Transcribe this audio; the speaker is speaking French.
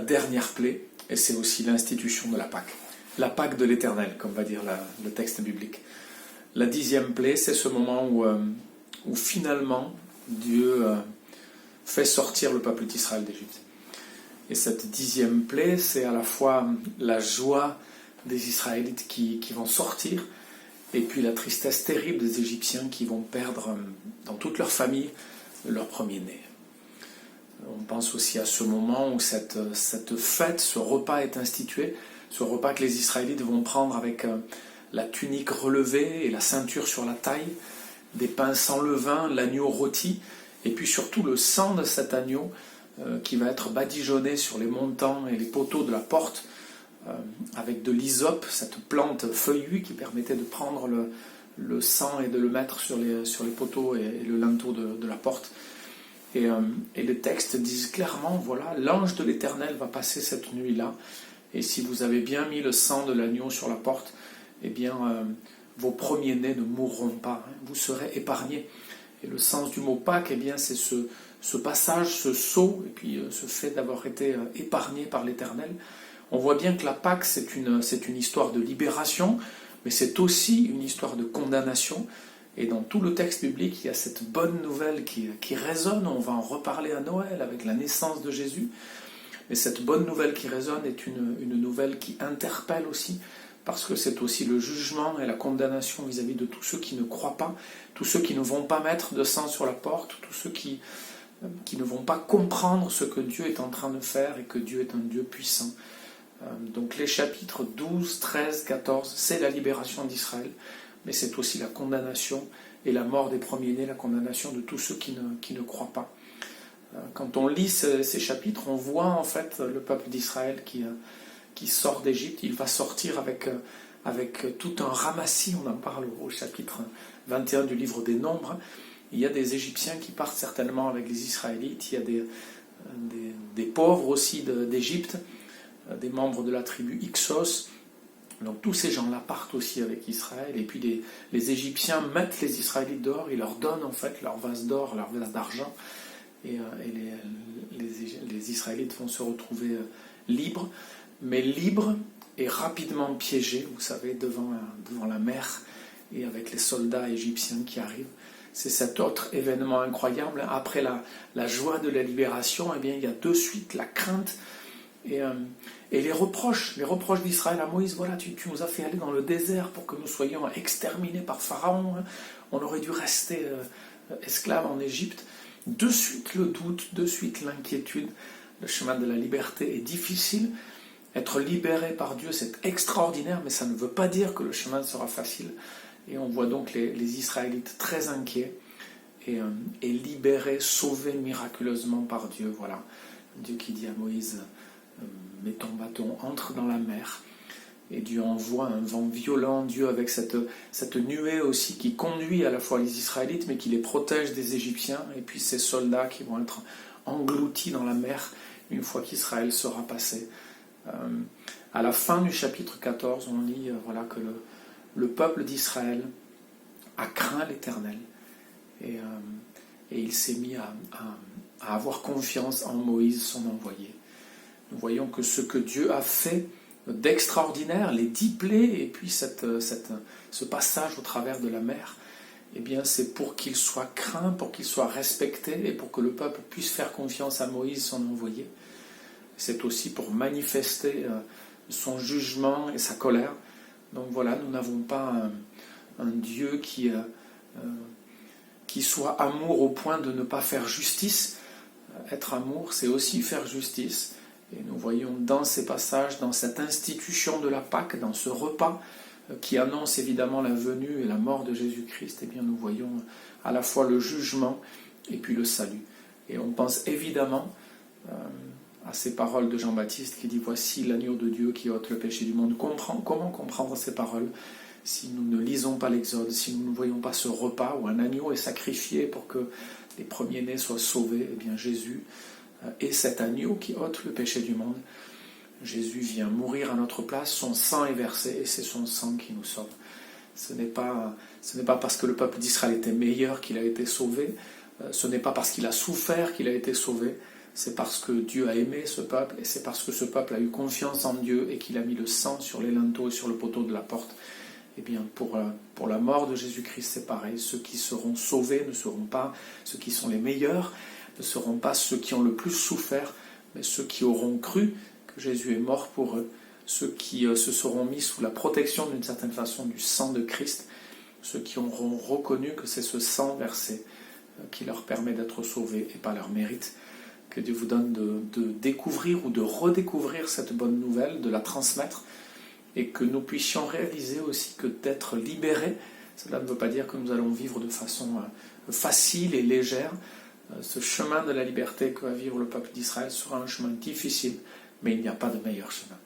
dernière plaie, et c'est aussi l'institution de la Pâque de l'Éternel, comme va dire le texte biblique. La 10e plaie, c'est ce moment où finalement Dieu fait sortir le peuple d'Israël d'Égypte. Et cette 10e plaie, c'est à la fois la joie des Israélites qui vont sortir, et puis la tristesse terrible des Égyptiens qui vont perdre dans toute leur famille leur premier-né. On pense aussi à ce moment où cette fête, ce repas est institué, ce repas que les Israélites vont prendre avec la tunique relevée et la ceinture sur la taille, des pains sans levain, l'agneau rôti, et puis surtout le sang de cet agneau qui va être badigeonné sur les montants et les poteaux de la porte, avec de l'hysope, cette plante feuillue qui permettait de prendre le sang et de le mettre sur les poteaux et le linteau de la porte. Et les textes disent clairement, voilà, l'ange de l'Éternel va passer cette nuit-là, et si vous avez bien mis le sang de l'agneau sur la porte, eh bien, vos premiers-nés ne mourront pas, hein, vous serez épargnés. Et le sens du mot Pâques, eh bien, c'est ce passage, ce saut, et puis ce fait d'avoir été épargné par l'Éternel. On voit bien que la Pâque, c'est une histoire de libération, mais c'est aussi une histoire de condamnation. Et dans tout le texte biblique, il y a cette bonne nouvelle qui résonne. On va en reparler à Noël avec la naissance de Jésus. Mais cette bonne nouvelle qui résonne est une nouvelle qui interpelle aussi, parce que c'est aussi le jugement et la condamnation vis-à-vis de tous ceux qui ne croient pas, tous ceux qui ne vont pas mettre de sang sur la porte, tous ceux qui ne vont pas comprendre ce que Dieu est en train de faire et que Dieu est un Dieu puissant. Donc les chapitres 12, 13, 14, c'est la libération d'Israël, mais c'est aussi la condamnation et la mort des premiers-nés, la condamnation de tous ceux qui ne croient pas. Quand on lit ces chapitres, on voit en fait le peuple d'Israël qui sort d'Égypte. Il va sortir avec tout un ramassis, on en parle au chapitre 21 du livre des Nombres. Il y a des Égyptiens qui partent certainement avec les Israélites, il y a des pauvres aussi d'Égypte, des membres de la tribu Hyksos. Donc tous ces gens-là partent aussi avec Israël, et puis les Égyptiens mettent les Israélites dehors, ils leur donnent en fait leur vase d'or, leur vase d'argent, et les Israélites vont se retrouver libres, mais libres et rapidement piégés, vous savez, devant la mer, et avec les soldats égyptiens qui arrivent. C'est cet autre événement incroyable. Après la joie de la libération, eh bien, il y a de suite la crainte et les reproches d'Israël à Moïse. Voilà, tu nous as fait aller dans le désert pour que nous soyons exterminés par Pharaon. On aurait dû rester esclaves en Égypte. De suite le doute, de suite l'inquiétude. Le chemin de la liberté est difficile. Être libéré par Dieu, c'est extraordinaire, mais ça ne veut pas dire que le chemin sera facile. Et on voit donc les Israélites très inquiets et libérés, sauvés miraculeusement par Dieu. Voilà, Dieu qui dit à Moïse, mets ton bâton, entre dans la mer. Et Dieu envoie un vent violent, Dieu avec cette nuée aussi qui conduit à la fois les Israélites, mais qui les protège des Égyptiens, et puis ces soldats qui vont être engloutis dans la mer une fois qu'Israël sera passé. À la fin du chapitre 14, on lit voilà, que le peuple d'Israël a craint l'Éternel, et il s'est mis à avoir confiance en Moïse, son envoyé. Nous voyons que ce que Dieu a fait d'extraordinaire, les 10 plaies, et puis ce passage au travers de la mer, eh bien c'est pour qu'il soit craint, pour qu'il soit respecté, et pour que le peuple puisse faire confiance à Moïse, son envoyé. C'est aussi pour manifester son jugement et sa colère. Donc voilà, nous n'avons pas un Dieu qui soit amour au point de ne pas faire justice. Être amour, c'est aussi faire justice. Et nous voyons dans ces passages, dans cette institution de la Pâque, dans ce repas qui annonce évidemment la venue et la mort de Jésus-Christ, eh bien nous voyons à la fois le jugement et puis le salut. Et on pense évidemment à ces paroles de Jean-Baptiste qui dit « Voici l'agneau de Dieu qui ôte le péché du monde ». Comment comprendre ces paroles si nous ne lisons pas l'Exode, si nous ne voyons pas ce repas où un agneau est sacrifié pour que les premiers-nés soient sauvés? Eh bien Jésus est cet agneau qui ôte le péché du monde. Jésus vient mourir à notre place, son sang est versé et c'est son sang qui nous sauve. Ce n'est pas parce que le peuple d'Israël était meilleur qu'il a été sauvé, ce n'est pas parce qu'il a souffert qu'il a été sauvé, c'est parce que Dieu a aimé ce peuple, et c'est parce que ce peuple a eu confiance en Dieu et qu'il a mis le sang sur les linteaux et sur le poteau de la porte. Eh bien, pour la mort de Jésus-Christ, c'est pareil. Ceux qui seront sauvés ne seront pas ceux qui sont les meilleurs, ne seront pas ceux qui ont le plus souffert, mais ceux qui auront cru que Jésus est mort pour eux, ceux qui se seront mis sous la protection d'une certaine façon du sang de Christ, ceux qui auront reconnu que c'est ce sang versé qui leur permet d'être sauvés et pas leur mérite. Que Dieu vous donne de découvrir ou de redécouvrir cette bonne nouvelle, de la transmettre, et que nous puissions réaliser aussi que d'être libérés, cela ne veut pas dire que nous allons vivre de façon facile et légère. Ce chemin de la liberté que va vivre le peuple d'Israël sera un chemin difficile, mais il n'y a pas de meilleur chemin.